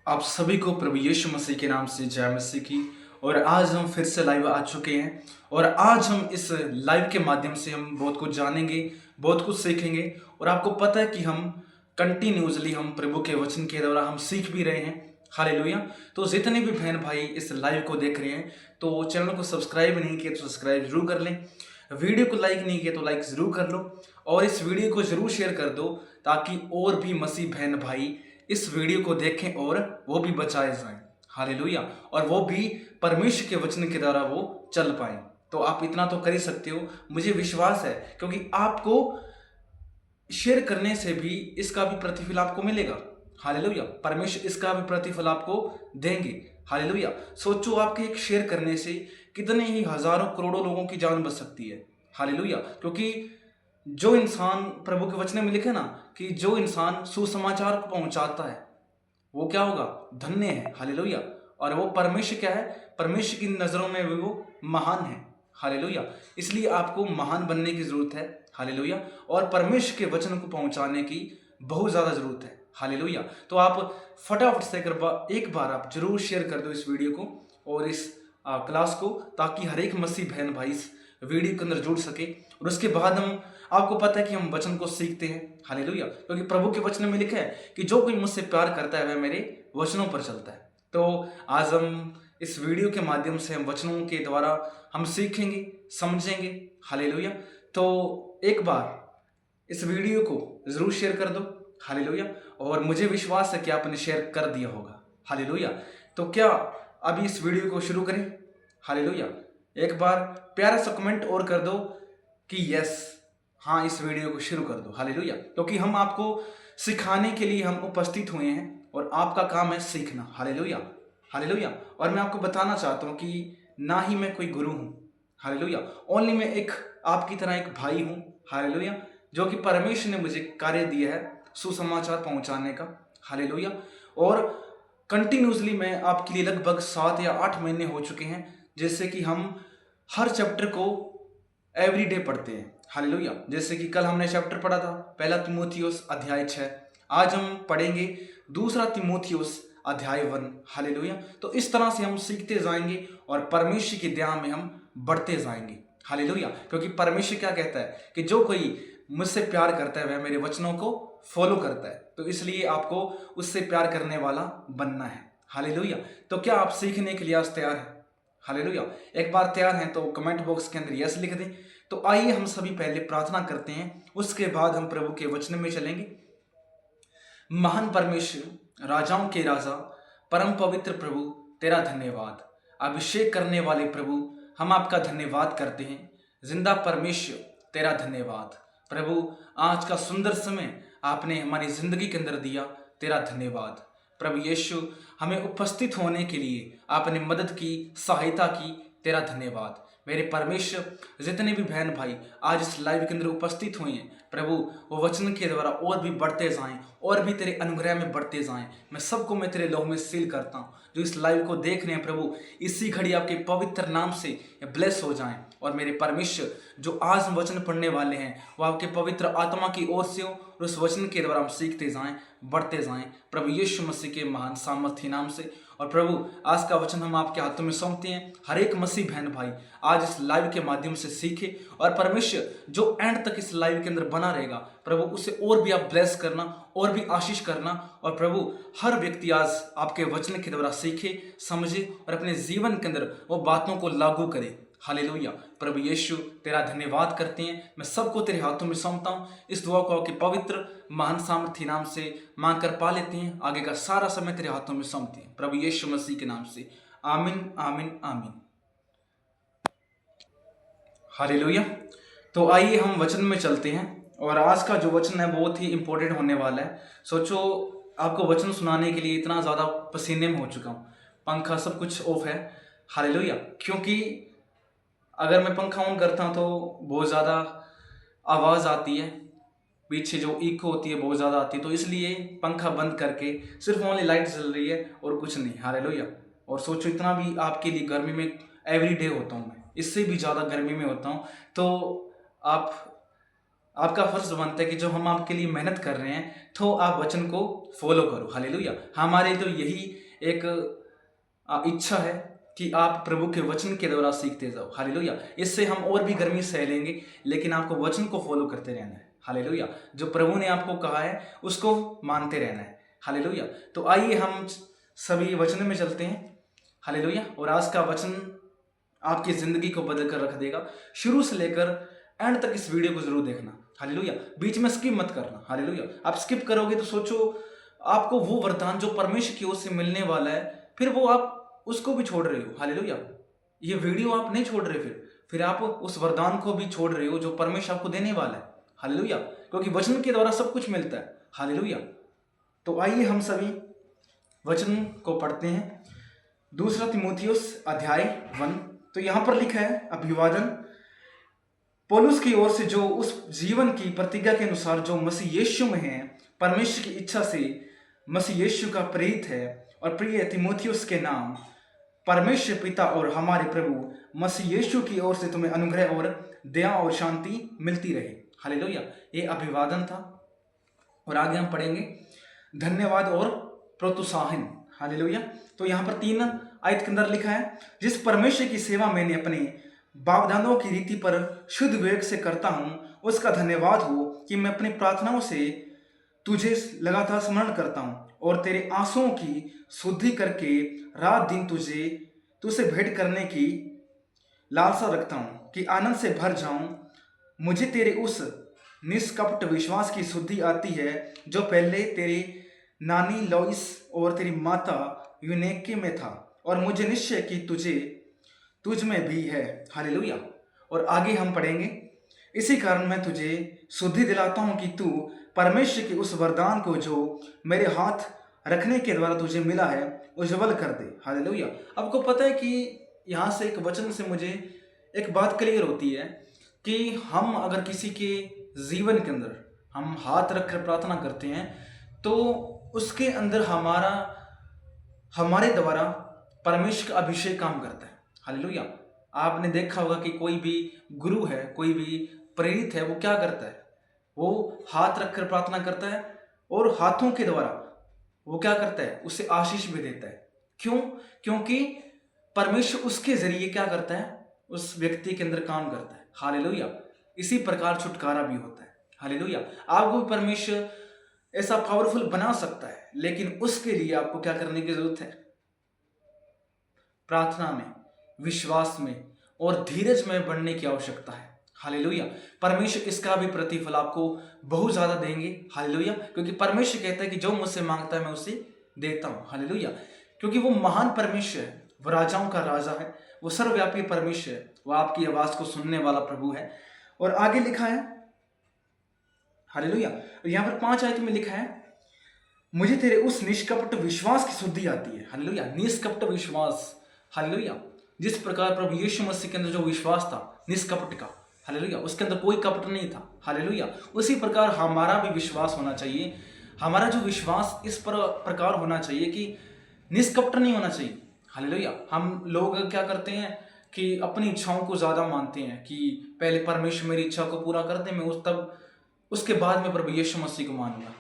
आप सभी को प्रभु यीशु मसीह के नाम से जय मसीह की। और आज हम फिर से लाइव आ चुके हैं और आज हम इस लाइव के माध्यम से हम बहुत कुछ जानेंगे, बहुत कुछ सीखेंगे। और आपको पता है कि हम कंटिन्यूसली हम प्रभु के वचन के द्वारा हम सीख भी रहे हैं। हालेलुया। तो जितने भी बहन भाई इस लाइव को देख रहे हैं तो चैनल को सब्सक्राइब नहीं किया तो सब्सक्राइब जरूर कर लें, वीडियो को लाइक नहीं किया तो लाइक जरूर कर लो और इस वीडियो को जरूर शेयर कर दो ताकि और भी मसीह बहन भाई इस वीडियो को देखें और वो भी बचाए जाएं। हालेलुया। और वो भी परमेश्वर के वचन के द्वारा वो चल पाए। तो आप इतना तो कर ही सकते हो, मुझे विश्वास है, क्योंकि आपको शेयर करने से भी इसका भी प्रतिफल आपको मिलेगा। हालेलुया। परमेश्वर इसका भी प्रतिफल आपको देंगे। हालेलुया। सोचो आपके एक शेयर करने से कितने ही हजारों करोड़ों लोगों की जान बच सकती है। हालेलुया। क्योंकि जो इंसान, प्रभु के वचन में लिखे ना कि जो इंसान सुसमाचार को पहुंचाता है वो क्या होगा, धन्य है। हालेलुया। और वो परमेश्वर क्या है, परमेश्वर की नजरों में भी वो महान है। हालेलुया। इसलिए आपको महान बनने की जरूरत है। हालेलुया। और परमेश्वर के वचन को पहुंचाने की बहुत ज्यादा जरूरत है। हालेलुया। तो आप फटाफट से एक बार आप जरूर शेयर कर दो इस वीडियो को और इस क्लास को, ताकि हर एक मसीह बहन भाई इस वीडियो के अंदर जुड़ सके। और उसके बाद हम, आपको पता है कि हम वचन को सीखते हैं। हालेलुया। क्योंकि प्रभु के वचन में लिखा है कि जो कोई मुझसे प्यार करता है वह मेरे वचनों पर चलता है। तो आज हम इस वीडियो के माध्यम से हम वचनों के द्वारा हम सीखेंगे, समझेंगे। हालेलुया। तो एक बार इस वीडियो को जरूर शेयर कर दो। हालेलुया। और मुझे विश्वास है कि आपने शेयर कर दिया होगा। हालेलुया। तो क्या अभी इस वीडियो को शुरू करें? हालेलुया। एक बार प्यारा सा कमेंट और कर दो कि यस, हाँ, इस वीडियो को शुरू कर दो। हालेलुया। क्योंकि हम आपको सिखाने के लिए हम उपस्थित हुए हैं और आपका काम है सीखना। हालेलुया। हालेलुया। और मैं आपको बताना चाहता हूँ कि ना ही मैं कोई गुरु हूँ। हालेलुया। ओनली मैं एक आपकी तरह एक भाई हूँ। हालेलुया। जो कि परमेश्वर ने मुझे कार्य दिया है सुसमाचार पहुंचाने का। हालेलुया। और कंटिन्यूसली मैं आपके लिए लगभग 7 या 8 महीने हो चुके हैं, जैसे कि हम हर चैप्टर को एवरीडे पढ़ते हैं। हालेलुया। जैसे कि कल हमने चैप्टर पढ़ा था पहला तिमोथियुस अध्याय 6, आज हम पढ़ेंगे दूसरा तिमोथियुस अध्याय 1। हालेलुया। तो इस तरह से हम सीखते जाएंगे और परमेश्वर की दया में हम बढ़ते जाएंगे। हालेलुया। क्योंकि परमेश्वर क्या कहता है कि जो कोई मुझसे प्यार करता है वह मेरे वचनों को फॉलो करता है। तो इसलिए आपको उससे प्यार करने वाला बनना है। हालेलुया। तो क्या आप सीखने के लिए आज तैयार हैं? हालेलुया। एक बार तैयार हैं तो कमेंट बॉक्स के अंदर यस लिख दें। तो आइए हम सभी पहले प्रार्थना करते हैं, उसके बाद हम प्रभु के वचन में चलेंगे। महान परमेश्वर, राजाओं के राजा, परम पवित्र प्रभु, तेरा धन्यवाद। अभिषेक करने वाले प्रभु, हम आपका धन्यवाद करते हैं। जिंदा परमेश्वर, तेरा धन्यवाद। प्रभु, आज का सुंदर समय आपने हमारी जिंदगी के अंदर दिया, तेरा धन्यवाद। प्रभु यीशु, हमें उपस्थित होने के लिए आपने मदद की, सहायता की, तेरा धन्यवाद। मेरे परमेश्वर, जितने भी बहन भाई आज इस लाइव के अंदर उपस्थित हुए हैं प्रभु, वो वचन के द्वारा और भी बढ़ते जाएं और भी तेरे अनुग्रह में बढ़ते जाएं। मैं सबको मैं तेरे लहू में सील करता हूँ जो इस लाइव को देख रहे हैं प्रभु, इसी घड़ी आपके पवित्र नाम से ब्लेस हो जाएं। और मेरे परमेश्वर, जो आज हम वचन पढ़ने वाले हैं वो आपके पवित्र आत्मा की ओर से हो और उस वचन के द्वारा हम सीखते जाएं, बढ़ते जाएं, प्रभु यीशु मसीह के महान सामर्थ्य नाम से। और प्रभु, आज का वचन हम आपके हाथों में सौंपते हैं। हर एक मसीह बहन भाई आज इस लाइव के माध्यम से सीखे और परमेश्वर जो एंड तक इस लाइव के अंदर बना रहेगा प्रभु, उसे और भी आप ब्लेस करना और भी आशीष करना। और प्रभु, हर व्यक्ति आज आपके वचन के द्वारा सीखे, समझे और अपने जीवन के अंदर वो बातों को लागू करे। हालेलुया। प्रभु यीशु, तेरा धन्यवाद करते हैं। मैं सबको तेरे हाथों में सौंपता हूँ। इस दुआ को आपके पवित्र महान सामर्थ्य नाम से मांग कर पा लेते हैं। आगे का सारा समय तेरे हाथों में सौंपते हैं प्रभु यीशु मसीह के नाम से। आमीन, आमीन, आमीन। हालेलुया। तो आइए हम वचन में चलते हैं और आज का जो वचन है बहुत ही इंपॉर्टेंट होने वाला है। सोचो, आपको वचन सुनाने के लिए इतना ज़्यादा पसीने में हो चुका हूँ, पंखा सब कुछ ऑफ है। हालेलुया। क्योंकि अगर मैं पंखा ऑन करता हूँ तो बहुत ज़्यादा आवाज़ आती है, पीछे जो इको होती है बहुत ज़्यादा आती है, तो इसलिए पंखा बंद करके सिर्फ ओनली लाइट जल रही है और कुछ नहीं। हालेलुया। और सोचो, इतना भी आपके लिए गर्मी में एवरी डे होता हूँ मैं, इससे भी ज़्यादा गर्मी में होता हूँ। तो आप आपका फर्ज बनता है कि जो हम आपके लिए मेहनत कर रहे हैं तो आप वचन को फॉलो करो। हालेलुया। हमारे तो यही एक इच्छा है कि आप प्रभु के वचन के द्वारा सीखते जाओ। हालेलुया। इससे हम और भी गर्मी सह लेंगे, लेकिन आपको वचन को फॉलो करते रहना है। हालेलुया। जो प्रभु ने आपको कहा है उसको मानते रहना है। हालेलुया। तो आइए हम सभी वचन में चलते हैं। हालेलुया। और आज का वचन आपकी जिंदगी को बदल कर रख देगा। शुरू से लेकर एंड तक इस वीडियो को जरूर देखना। हालेलुया। बीच में स्किप मत करना। हालेलुया। आप स्किप करोगे तो सोचो आपको वो वरदान जो परमेश्वर की ओर से मिलने वाला है, फिर वो आप उसको भी छोड़ रहे हो। हालेलुया। ये वीडियो आप नहीं छोड़ रहे, फिर आप उस वरदान को भी छोड़ रहे हो जो परमेश्वर आपको देने वाला है। हालेलुया। क्योंकि वचन के द्वारा सब कुछ मिलता है। हालेलुया। तो आइए हम सभी वचन को पढ़ते हैं। दूसरा तीमुथियुस अध्याय 1। तो यहां पर लिखा है, अभिवादन पौलुस की ओर से, जो उस जीवन की प्रतिज्ञा के अनुसार जो मसीह यीशु में है, परमेश्वर की इच्छा से मसीह यीशु का प्रेरित है, और प्रिय तीमुथियुस के नाम परमेश्वर पिता और हमारे प्रभु मसीह यीशु की ओर से तुम्हें अनुग्रह और दया और शांति मिलती रहे। हालेलुया। ये अभिवादन था। और आगे हम पढ़ेंगे धन्यवाद और प्रोत्साहन। हालेलुया। तो यहाँ पर 3 आयत के अंदर लिखा है, जिस परमेश्वर की सेवा मैंने अपने बापदादों की रीति पर शुद्ध विवेक से करता हूँ, उसका धन्यवाद हो कि मैं अपनी प्रार्थनाओं से तुझे लगातार स्मरण करता हूँ और तेरे आंसुओं की शुद्धि करके रात दिन तुझसे भेंट करने की लालसा रखता हूँ कि आनंद से भर जाऊं। मुझे तेरे उस निष्कपट विश्वास की शुद्धि आती है जो पहले तेरी नानी लोइस और तेरी माता यूनेके में था, और मुझे निश्चय कि तुझ में भी है। हालेलुया। और आगे हम पढ़ेंगे, इसी कारण मैं तुझे शुद्धि दिलाता हूं कि तू परमेश्वर के उस वरदान को जो मेरे हाथ रखने के द्वारा तुझे मिला है उज्जवल कर दे। हालेलुया। आपको पता है कि यहाँ से एक वचन से मुझे एक बात क्लियर होती है कि हम अगर किसी के जीवन के अंदर हम हाथ रखकर प्रार्थना करते हैं तो उसके अंदर हमारे द्वारा परमेश्वर का अभिषेक काम करता है। हालेलुया। आपने देखा होगा कि कोई भी गुरु है, कोई भी प्रेरित है, वो क्या करता है? वो हाथ रखकर प्रार्थना करता है और हाथों के द्वारा वो क्या करता है? उसे आशीष भी देता है। क्यों? क्योंकि परमेश्वर उसके जरिए क्या करता है? उस व्यक्ति के अंदर काम करता है। हालेलुया। इसी प्रकार छुटकारा भी होता है। हालेलुया। आपको भी परमेश्वर ऐसा पावरफुल बना सकता है, लेकिन उसके लिए आपको क्या करने की जरूरत है? प्रार्थना में, विश्वास में और धीरज में बढ़ने की आवश्यकता है। हालेलुया। परमेश्वर इसका भी प्रतिफल आपको बहुत ज्यादा देंगे। हालेलुया। क्योंकि परमेश्वर कहता है कि जो मुझसे मांगता है मैं उसे देता हूं। हालेलुया। क्योंकि वो महान परमेश्वर है, वो राजाओं का राजा है, वो सर्वव्यापी परमेश्वर है, वो आपकी आवाज को सुनने वाला प्रभु है। और आगे लिखा है, हालेलुया, यहाँ पर 5 आयत में लिखा है, मुझे तेरे उस निष्कपट विश्वास की शुद्धि आती है। हालेलुया। निष्कपट विश्वास। हालेलुया। जिस प्रकार प्रभु यीशु मसीह के अंदर जो विश्वास था निष्कपट का, हालेलुया, उसके अंदर कोई कपट नहीं था। हालेलुया। उसी प्रकार हमारा भी विश्वास होना चाहिए। हमारा जो विश्वास इस प्रकार होना चाहिए कि निष्कपट नहीं होना चाहिए। हालेलुया। हम लोग क्या करते हैं कि अपनी इच्छाओं को ज्यादा मानते हैं कि पहले परमेश्वर मेरी इच्छा को पूरा कर दे, मैं उसके बाद में प्रभु यीशु मसीह को मानूंगा।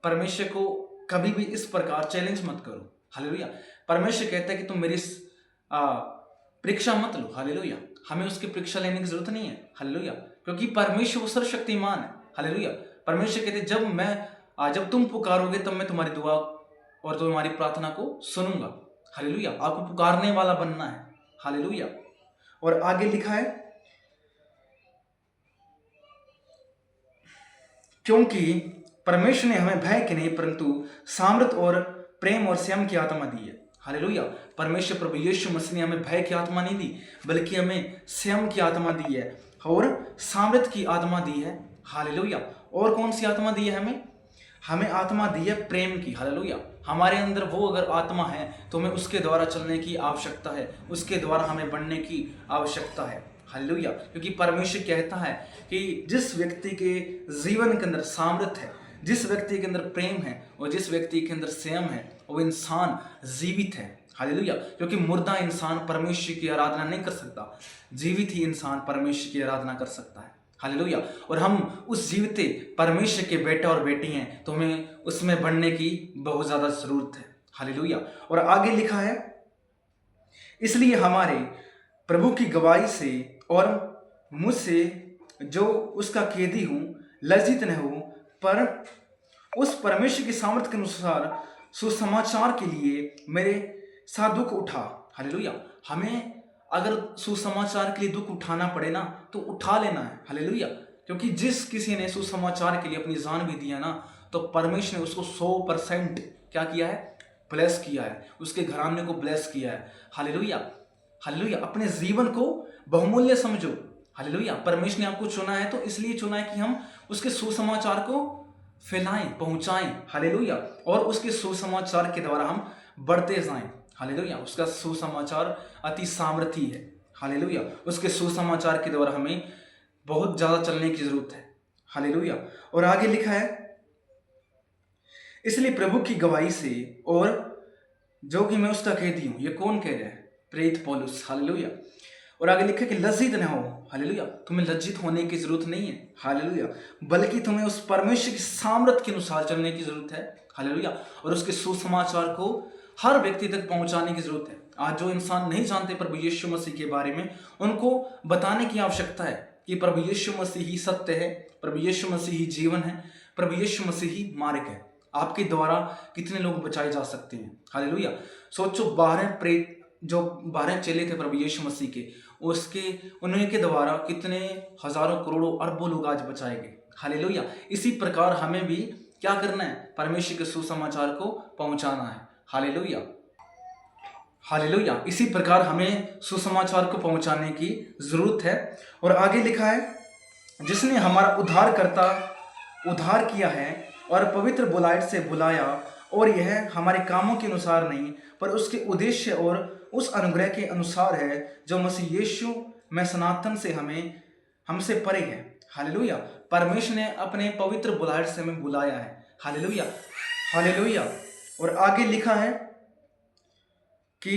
परमेश्वर को कभी भी इस प्रकार चैलेंज मत करो। हालेलुया। परमेश्वर कहता है कि तुम मेरी परीक्षा मत लो। हालेलुया। हमें उसकी परीक्षा लेने की जरूरत नहीं है। हालेलुया। क्योंकि परमेश्वर वो सर्वशक्तिमान है। हालेलुया। परमेश्वर कहते जब तुम पुकारोगे तब मैं तुम्हारी दुआ और तुम्हारी प्रार्थना को सुनूंगा। हालेलुया। आपको पुकारने वाला बनना है। हालेलुया। और आगे लिखा है, क्योंकि परमेश्वर ने हमें भय की नहीं परंतु सामर्थ और प्रेम और संयम की आत्मा दी है। हालेलुया। परमेश्वर प्रभु यीशु मसीह ने हमें भय की आत्मा नहीं दी, बल्कि हमें संयम की आत्मा दी है और सामर्थ की आत्मा दी है। हालेलुया। और कौन सी आत्मा दी है हमें आत्मा दी है प्रेम की। हालेलुया। हमारे अंदर वो अगर आत्मा है तो हमें उसके द्वारा चलने की आवश्यकता है, उसके द्वारा हमें बढ़ने की आवश्यकता है। हालेलुया। क्योंकि परमेश्वर कहता है कि जिस व्यक्ति के जीवन के अंदर सामर्थ है, जिस व्यक्ति के अंदर प्रेम है और जिस व्यक्ति के अंदर संयम है, वो इंसान जीवित है। हालेलुया। क्योंकि मुर्दा इंसान परमेश्वर की आराधना नहीं कर सकता, जीवित ही इंसान परमेश्वर की आराधना कर सकता है। हालेलुया। और हम उस जीवते परमेश्वर के बेटा और बेटी हैं, तो हमें उसमें बढ़ने की बहुत ज़्यादा ज़रूरत है। हालेलुया। और आगे लिखा है, इसलिए हमारे प्रभु की गवाही से और मुझसे जो उसका कैदी हूँ लज्जित न हो, पर उस परमेश्वर की सामर्थ्य के अनुसार सुसमाचार के लिए मेरे साथ दुख उठा। हालेलुया। हमें अगर सुसमाचार के लिए दुख उठाना पड़े ना, तो उठा लेना है। हालेलुया। क्योंकि जिस किसी ने सुसमाचार के लिए अपनी जान भी दिया ना, तो परमेश्वर ने उसको 100% क्या किया है? ब्लेस किया है, उसके घराने को ब्लेस किया है। हालेलुया। हालेलुया। अपने जीवन को बहुमूल्य समझो। हालेलुया। परमेश्वर ने आपको चुना है, तो इसलिए चुना है कि हम उसके सुसमाचार को फैलाएं, पहुंचाएं। हालेलुया। और उसके सुसमाचार के द्वारा हम बढ़ते जाएं। हालेलुया। उसका सुसमाचार अति सामर्थी है। हालेलुया। उसके सुसमाचार के द्वारा हमें बहुत ज्यादा चलने की जरूरत है। हालेलुया। और आगे लिखा है, इसलिए प्रभु की गवाही से और जो कि मैं उसका कैदी हूं। ये कौन कह रहा है? प्रेरित पौलुस। हालेलुया। और आगे लिखा कि लज्जित न हो। हालेलुया। तुम्हें लज्जित होने की जरूरत नहीं है। हालेलुया। बल्कि तुम्हें उस परमेश्वर की सामर्थ्य के अनुसार चलने की जरूरत है। हालेलुया। और उसके सुसमाचार को हर व्यक्ति तक पहुंचाने की जरूरत है। आज जो इंसान नहीं जानते प्रभु यीशु मसीह के बारे में, उनको बताने की आवश्यकता है कि प्रभु यीशु मसीह ही सत्य है, प्रभु यीशु मसीह ही जीवन है, प्रभु यीशु मसीह ही मार्ग है। आपके द्वारा कितने लोग बचाए जा सकते हैं? हालेलुया। सोचो, 12 प्रेत जो 12 चेले थे प्रभु यीशु मसीह के, उसके उन्हीं के द्वारा कितने हजारों करोड़ों अरबों लोग आज बचाए गए। हालेलुया। इसी प्रकार हमें भी क्या करना है? परमेश्वर के सुसमाचार को पहुंचाना है। हालेलुया। हालेलुया। इसी प्रकार हमें सुसमाचार को पहुंचाने की जरूरत है। और आगे लिखा है, जिसने हमारा उद्धार किया है और पवित्र बुलाहट से बुलाया, और यह हमारे कामों के अनुसार नहीं, पर उसके उद्देश्य और उस अनुग्रह के अनुसार है जो मसीह यीशु में सनातन से हमसे परे है। हालेलुया। परमेश्वर ने अपने पवित्र बुलाहट से हमें बुलाया है। हालेलुया। हालेलुया। और आगे लिखा है कि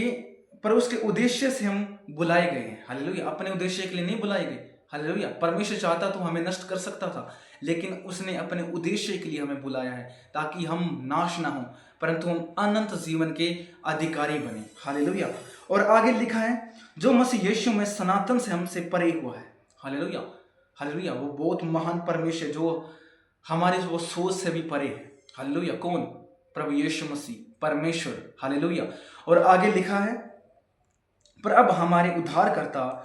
पर उसके उद्देश्य से हम बुलाए गए हैं। हालेलुया। अपने उद्देश्य के लिए नहीं बुलाए गए। हालेलुया। परमेश्वर चाहता तो हमें नष्ट कर सकता था, लेकिन उसने अपने उद्देश्य के लिए हमें बुलाया है, ताकि हम नाश ना हो, परंतु हम अनंत जीवन के अधिकारी बने। हालेलुया। और आगे लिखा है, जो मसीह यीशु में सनातन से हमसे परे हुआ है। हालेलुया। हालेलुया। वो बहुत महान परमेश्वर जो हमारी वो सोच से भी परे है। हालेलुया। कौन? प्रभु यीशु मसीह, परमेश्वर। हालेलुया। और आगे लिखा है, पर अब हमारे उद्धारकर्ता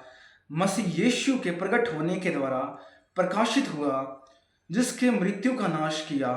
मसीह यीशु के प्रकट होने के द्वारा प्रकाशित हुआ, जिसके मृत्यु का नाश किया।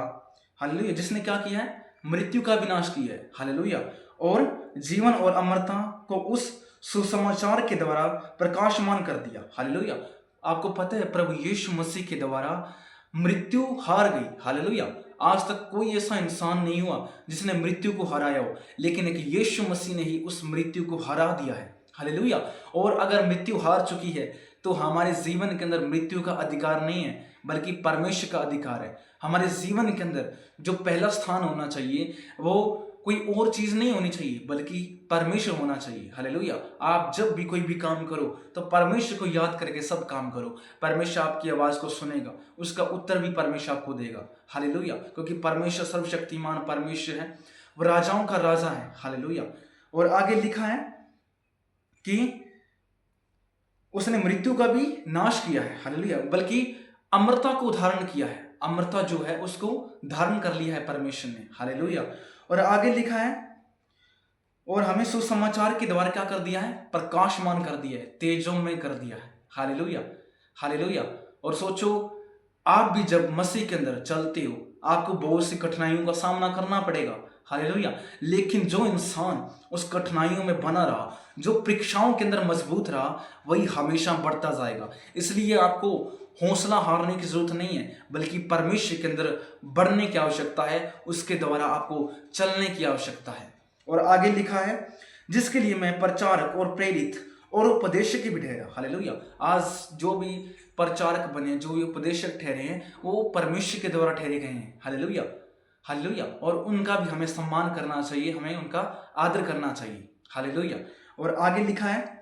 हालेलुया। जिसने क्या किया है? मृत्यु का विनाश किया है। हालेलुया। और जीवन और अमरता को उस सुसमाचार के द्वारा प्रकाशमान कर दिया। हालेलुया। आपको पता है, प्रभु यीशु मसीह के द्वारा मृत्यु हार गई। हालेलुया। आज तक कोई ऐसा इंसान नहीं हुआ जिसने मृत्यु को हराया हो, लेकिन एक यीशु मसीह ने ही उस मृत्यु को हरा दिया है। हालेलुया। और अगर मृत्यु हार चुकी है, तो हमारे जीवन के अंदर मृत्यु का अधिकार नहीं है, बल्कि परमेश्वर का अधिकार है। हमारे जीवन के अंदर जो पहला स्थान होना चाहिए, वो कोई और चीज नहीं होनी चाहिए, बल्कि परमेश्वर होना चाहिए। हालेलुया। आप जब भी कोई भी काम करो, तो परमेश्वर को याद करके सब काम करो। परमेश्वर आपकी आवाज को सुनेगा, उसका उत्तर भी परमेश्वर आपको देगा। हालेलुया। क्योंकि परमेश्वर सर्वशक्तिमान परमेश्वर है, वो राजाओं का राजा है। हालेलुया। और आगे लिखा है कि उसने मृत्यु का भी नाश किया है। हालेलुया। बल्कि अमरता को धारण किया है। अमरता जो है उसको धारण कर लिया है परमेश्वर ने। हालेलुया। और आगे लिखा है, और हमें सुसमाचार के द्वारा क्या कर दिया है? प्रकाशमान कर दिया है, तेजों में कर दिया है। हालेलुया। हालेलुया। और सोचो, आप भी जब मसीह के अंदर चलते हो, आपको बहुत सी कठिनाइयों का सामना करना पड़ेगा। हालेलुया। लेकिन जो इंसान उस कठिनाइयों में बना रहा, जो परीक्षाओं के अंदर मजबूत रहा, वही हमेशा बढ़ता जाएगा। इसलिए आपको हौसला हारने की जरूरत नहीं है, बल्कि परमेश्वर के अंदर बढ़ने की आवश्यकता है। उसके द्वारा आपको चलने की आवश्यकता है। और आगे लिखा है, जिसके लिए मैं प्रचारक और प्रेरित और उपदेशक भी ठहरा। हालेलुया। आज जो भी प्रचारक बने, जो भी उपदेशक ठहरे हैं, वो परमेश्वर के द्वारा ठहरे गए हैं। हालेलुया। हालेलुया। और उनका भी हमें सम्मान करना चाहिए, हमें उनका आदर करना चाहिए। हालेलुया। और आगे लिखा है,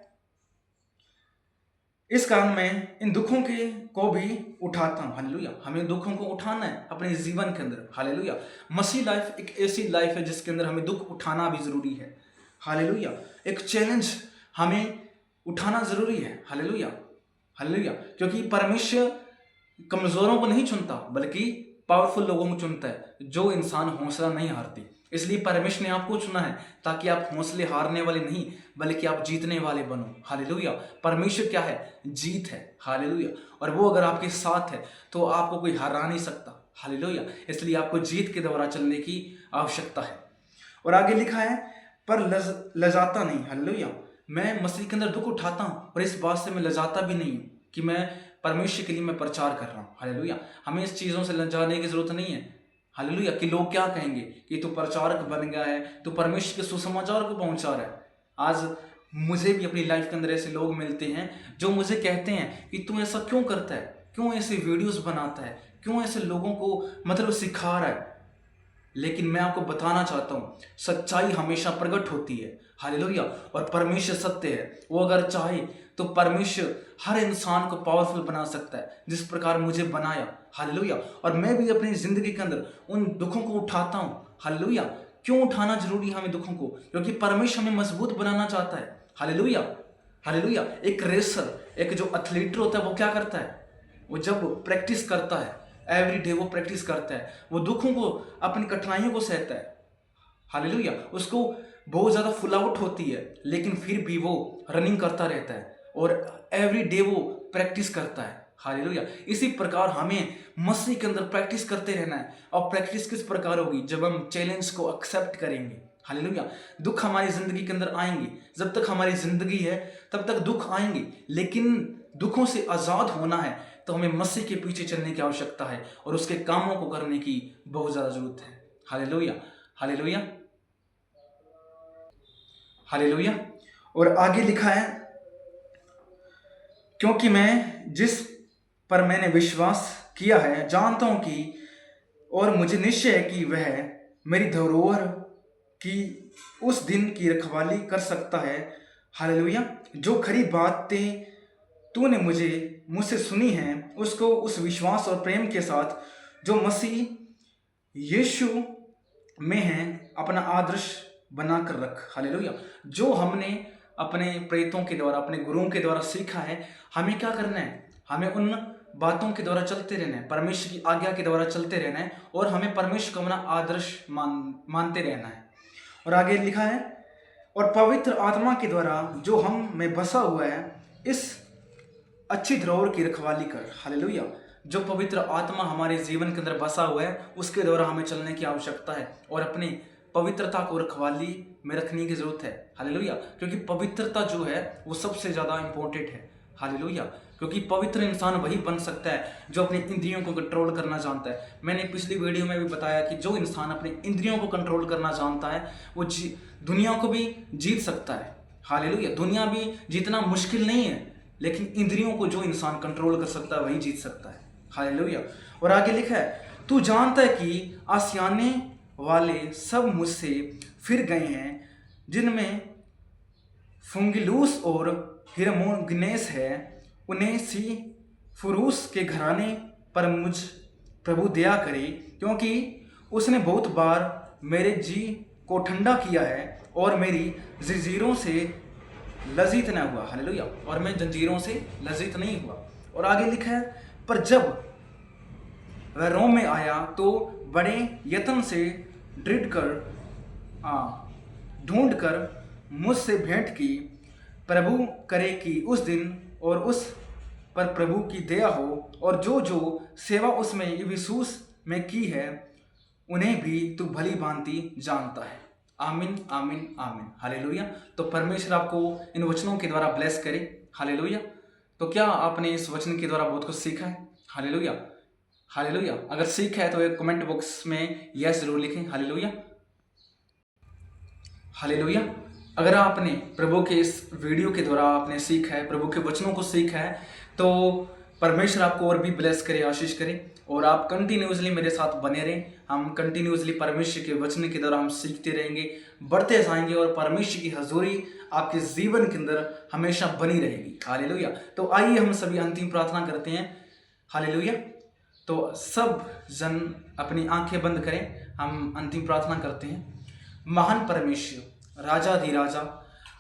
इस कारण मैं इन दुखों के को भी उठाता हूँ। हालेलुया। हमें दुखों को उठाना है अपने जीवन के अंदर। हालेलुया। मसीह लाइफ एक ऐसी लाइफ है जिसके अंदर हमें दुख उठाना भी जरूरी है। हालेलुया। एक चैलेंज हमें उठाना जरूरी है। हालेलुया। हालेलुया। क्योंकि परमेश्वर कमजोरों को नहीं चुनता बल्कि पावरफुल लोगों को चुनता है, जो इंसान हौसला नहीं हारती। इसलिए परमेश्वर ने आपको चुना है ताकि आप हौसले हारने वाले नहीं बल्कि आप जीतने वाले बनो। हालेलुया। परमेश्वर क्या है? जीत है। हालेलुया। और वो अगर आपके साथ है तो आपको कोई हरा नहीं सकता। हालेलुया। इसलिए आपको जीत के द्वारा चलने की आवश्यकता है। और आगे लिखा है, पर लजाता नहीं। हालेलुया। मैं मसीह के अंदर दुख उठाता हूँ और इस बात से मैं लजाता भी नहीं हूँ कि मैं परमेश्वर के लिए मैं प्रचार कर रहा हूँ। हालेलुया। हमें इस चीज़ों से लजाने की जरूरत नहीं है। हालेलुया। कि लोग क्या कहेंगे कि तू प्रचारक बन गया है, तू परमेश्वर के सुसमाचार को पहुंचा रहा है। आज मुझे भी अपनी लाइफ के अंदर ऐसे लोग मिलते हैं जो मुझे कहते हैं कि तू ऐसा क्यों करता है, क्यों ऐसे वीडियोस बनाता है, क्यों ऐसे लोगों को मतलब सिखा रहा है। लेकिन मैं आपको बताना चाहता हूँ, सच्चाई हमेशा प्रकट होती है। हालेलुया। और परमेश्वर सत्य है। वो अगर चाहे तो परमेश्वर हर इंसान को पावरफुल बना सकता है जिस प्रकार मुझे बनाया। हालेलुया। और मैं भी अपनी जिंदगी के अंदर उन दुखों को उठाता हूँ। हालेलुया। क्यों उठाना जरूरी है हमें दुखों को? क्योंकि परमेश्वर हमें मजबूत बनाना चाहता है। हालेलुया। हालेलुया। एक रेसर, एक जो एथलीट होता है, वो क्या करता है? वो जब प्रैक्टिस करता है, एवरी डे वो प्रैक्टिस करता है, वो दुखों को, अपनी कठिनाइयों को सहता है। हालेलुया। उसको बहुत ज़्यादा फुल आउट होती है लेकिन फिर भी वो रनिंग करता रहता है और एवरी डे वो प्रैक्टिस करता है। हालेलुया। इसी प्रकार हमें मसीह के अंदर प्रैक्टिस करते रहना है। और प्रैक्टिस किस प्रकार होगी? जब हम चैलेंज को एक्सेप्ट करेंगे। हालेलुया। दुख हमारी जिंदगी के अंदर आएंगे। जब तक हमारी जिंदगी है तब तक दुख आएंगे, लेकिन दुखों से आज़ाद होना है तो हमें मसीह के पीछे चलने की आवश्यकता है और उसके कामों को करने की बहुत ज़्यादा जरूरत है। हालेलुया। हालेलुया। हालेलुया। और आगे लिखा है, क्योंकि मैं जिस पर मैंने विश्वास किया है जानता हूं कि और मुझे निश्चय है कि वह मेरी धरोहर की उस दिन की रखवाली कर सकता है। हालेलुया। जो खरी बातें तूने मुझसे सुनी हैं उसको उस विश्वास और प्रेम के साथ जो मसीह यीशु में है अपना आदर्श बनाकर रख। हालेलुया। जो हमने अपने प्रेरितों के द्वारा, अपने गुरुओं के द्वारा सीखा है, हमें क्या करना है? हमें उन बातों के द्वारा चलते रहना है, परमेश्वर की आज्ञा के द्वारा चलते रहना है और हमें परमेश्वर को अपना आदर्श मानते रहना है। और आगे लिखा है, और पवित्र आत्मा के द्वारा जो हम में बसा हुआ है इस अच्छी धरोहर की रखवाली कर। हालेलुया। जो पवित्र आत्मा हमारे जीवन के अंदर बसा हुआ है उसके द्वारा हमें चलने की आवश्यकता है और अपनी पवित्रता को रखवाली में रखने की जरूरत है। हालेलुया। क्योंकि पवित्रता जो है वो सबसे ज़्यादा इंपॉर्टेंट है। हालेलुया। क्योंकि पवित्र इंसान वही बन सकता है जो अपनी इंद्रियों को कंट्रोल करना जानता है। मैंने पिछली वीडियो में भी बताया कि जो इंसान अपनी इंद्रियों को कंट्रोल करना जानता है वो दुनिया को भी जीत सकता है। हालेलुया। दुनिया भी जीतना मुश्किल नहीं है, लेकिन इंद्रियों को जो इंसान कंट्रोल कर सकता है वही जीत सकता है। हालेलुया। और आगे लिखा है, तू जानता है कि आसियाने वाले सब मुझसे फिर गए हैं, जिनमें फुंगिलूस और हिरमोगनेस है। उन्हें सी फुरूस के घराने पर मुझ प्रभु दया करे, क्योंकि उसने बहुत बार मेरे जी को ठंडा किया है और मेरी जंजीरों से लज्जित न हुआ। हालेलुया। और मैं जंजीरों से लज्जित नहीं हुआ। और आगे लिखा है, पर जब वह रोम में आया तो बड़े यत्न से दृढ़ कर ढूंढ कर मुझसे भेंट की। प्रभु करे कि उस दिन और उस पर प्रभु की दया हो, और जो जो सेवा उसमें यीशुस में की है उन्हें भी तू भली भांति जानता है। आमीन, आमीन, आमीन। हालेलुया। तो परमेश्वर आपको इन वचनों के द्वारा ब्लेस करे। हालेलुया। तो क्या आपने इस वचन के द्वारा बहुत कुछ सीखा है? हालेलुया। हालेलुया। अगर सीखा है तो एक कमेंट बॉक्स में यस जरूर लिखें। हालेलुया। हालेलुया। अगर आपने प्रभु के इस वीडियो के द्वारा आपने सीखा है, प्रभु के वचनों को सीखा है, तो परमेश्वर आपको और भी ब्लेस करे, आशीष करे। और आप कंटिन्यूसली मेरे साथ बने रहें। हम कंटिन्यूसली परमेश्वर के वचन के द्वारा हम सीखते रहेंगे, बढ़ते जाएंगे और परमेश्वर की हजूरी आपके जीवन के अंदर हमेशा बनी रहेगी। हालेलुया। तो आइए हम सभी अंतिम प्रार्थना करते हैं। हालेलुया। तो सब जन अपनी आंखें बंद करें, हम अंतिम प्रार्थना करते हैं। महान परमेश्वर, राजा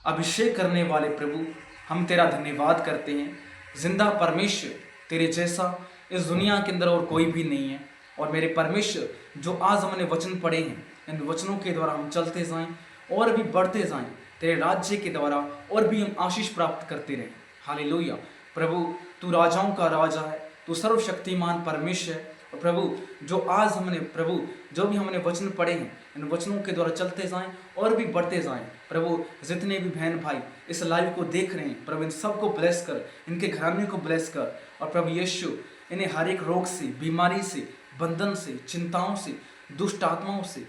अभिषेक करने वाले प्रभु, हम तेरा धन्यवाद करते हैं। जिंदा परमेश्वर, तेरे जैसा इस दुनिया के अंदर और कोई भी नहीं है। और मेरे परमेश्वर, जो आज हमने वचन पढ़े हैं, इन वचनों के द्वारा हम चलते जाएं और भी बढ़ते जाएं तेरे राज्य के द्वारा, और भी हम आशीष प्राप्त करते रहें। हालेलुया। प्रभु, तू राजाओं का राजा है, तू सर्वशक्तिमान परमेश्वर है। और प्रभु, जो आज हमने प्रभु जो भी हमने वचन पढ़े हैं, इन वचनों के द्वारा चलते जाएं और भी बढ़ते जाएं। प्रभु, जितने भी बहन भाई इस लाइव को देख रहे हैं, प्रभु इन सबको ब्लेस कर, इनके घराने को ब्लेस कर। और प्रभु यीशु, इन्हें हर एक रोग से, बीमारी से, बंधन से, चिंताओं से, दुष्ट आत्माओं से,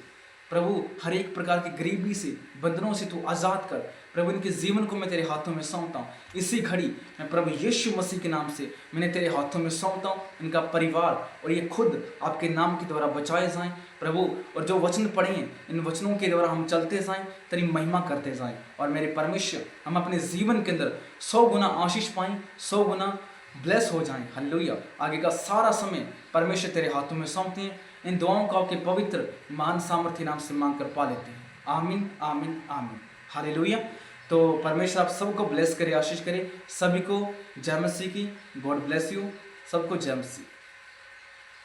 प्रभु हर एक प्रकार की गरीबी से, बंधनों से तू आज़ाद कर। प्रभु, इनके जीवन को मैं तेरे हाथों में सौंपता हूँ। इसी घड़ी मैं प्रभु यीशु मसीह के नाम से मैंने तेरे हाथों में सौंपता हूँ। इनका परिवार और ये खुद आपके नाम के द्वारा बचाए जाएं प्रभु। और जो वचन पढ़े हैं, इन वचनों के द्वारा हम चलते जाएं, तेरी महिमा करते जाएं। और मेरे परमेश्वर, हम अपने जीवन के अंदर 100 गुना आशीष पाएं, 100 गुना ब्लेस हो जाएं। हालेलुया। आगे का सारा समय परमेश्वर तेरे हाथों में सौंपते हैं। इन दुआओं का आपके पवित्र महान सामर्थ्य नाम से मांग कर पा लेते हैं। आमीन, आमीन, आमीन। हालेलुया। तो परमेश्वर आप सबको ब्लेस करे, आशीष करे। सभी को जय मसीह की। God bless you. सबको जय मसीह।